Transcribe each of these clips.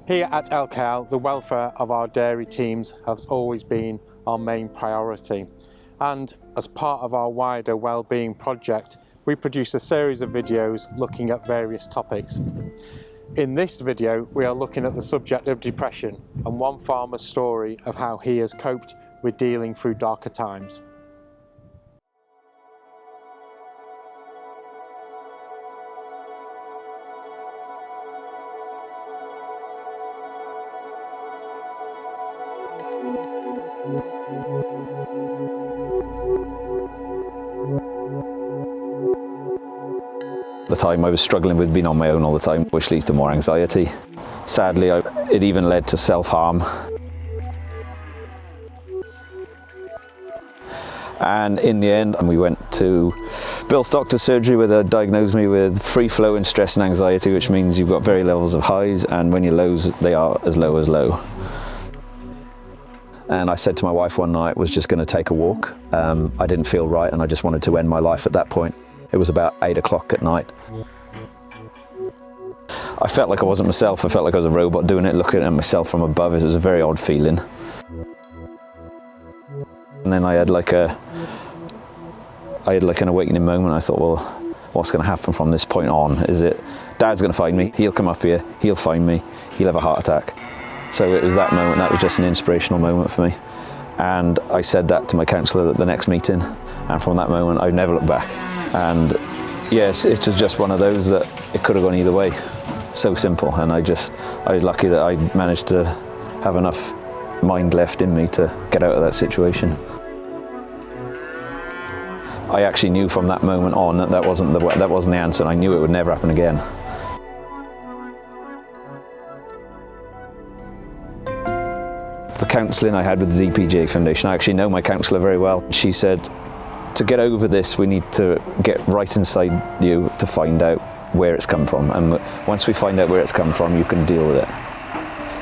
Here at LKL, the welfare of our dairy teams has always been our main priority. And as part of our wider wellbeing project, we produce a series of videos looking at various topics. In this video, we are looking at the subject of depression and one farmer's story of how he has coped with dealing through darker times. At the time I was struggling with being on my own all the time, which leads to more anxiety. Sadly, it even led to self-harm. And in the end, we went to Bill's doctor's surgery where they diagnosed me with free-flowing stress and anxiety, which means you've got very levels of highs, and when you're lows, they are as low as low. And I said to my wife one night, I was just going to take a walk. I didn't feel right and I just wanted to end my life at that point. It was about 8 o'clock at night. I felt like I wasn't myself. I felt like I was a robot doing it, looking at myself from above. It was a very odd feeling. And then I had like an awakening moment. I thought, well, what's going to happen from this point on? Is it Dad's going to find me? He'll come up here. He'll find me. He'll have a heart attack. So it was that moment. That was just an inspirational moment for me. And I said that to my counsellor at the next meeting. And from that moment, I've never looked back. And yes, it was just one of those that it could have gone either way. So simple. And I was lucky that I managed to have enough mind left in me to get out of that situation. I actually knew from that moment on that that wasn't the answer. And I knew it would never happen again. The counselling I had with the DPGA Foundation, I actually know my counsellor very well. She said, to get over this, we need to get right inside you to find out where it's come from. And once we find out where it's come from, you can deal with it.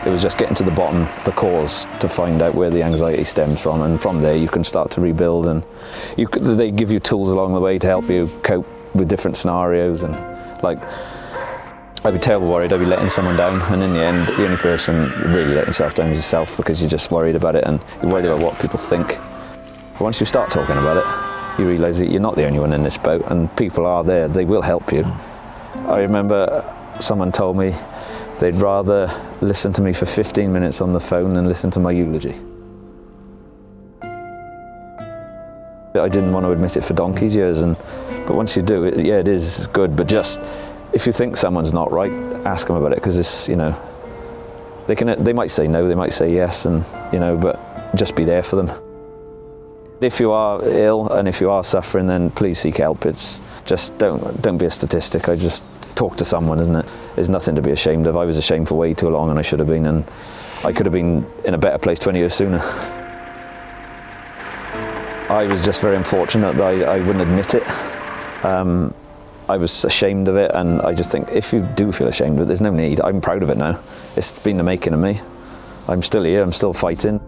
It was just getting to the bottom, the cause, to find out where the anxiety stems from. And from there, you can start to rebuild. And they give you tools along the way to help you cope with different scenarios. And like, I'd be terribly worried I'd be letting someone down. And in the end, the only person really letting yourself down is yourself, because you're just worried about it and you're worried about what people think. But once you start talking about it, you realise that you're not the only one in this boat, and people are there, they will help you. I remember someone told me they'd rather listen to me for 15 minutes on the phone than listen to my eulogy. I didn't want to admit it for donkey's years, but once you do it, yeah, it is good, but just, if you think someone's not right, ask them about it, because it's, you know, they might say no, they might say yes, and, you know, but just be there for them. If you are ill and if you are suffering, then please seek help. It's just don't be a statistic. I just talk to someone, isn't it? There's nothing to be ashamed of. I was ashamed for way too long, and I should have been, and I could have been in a better place 20 years sooner. I was just very unfortunate that I wouldn't admit it. I was ashamed of it, and I just think if you do feel ashamed of it, there's no need. I'm proud of it now. It's been the making of me. I'm still here, I'm still fighting.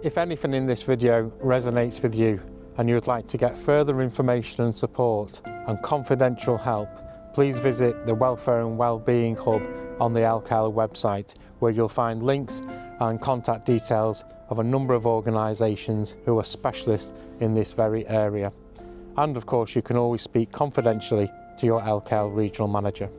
If anything in this video resonates with you and you would like to get further information and support and confidential help, please visit the Welfare and Wellbeing Hub on the LKL website, where you'll find links and contact details of a number of organisations who are specialists in this very area. And of course, you can always speak confidentially to your LKL regional manager.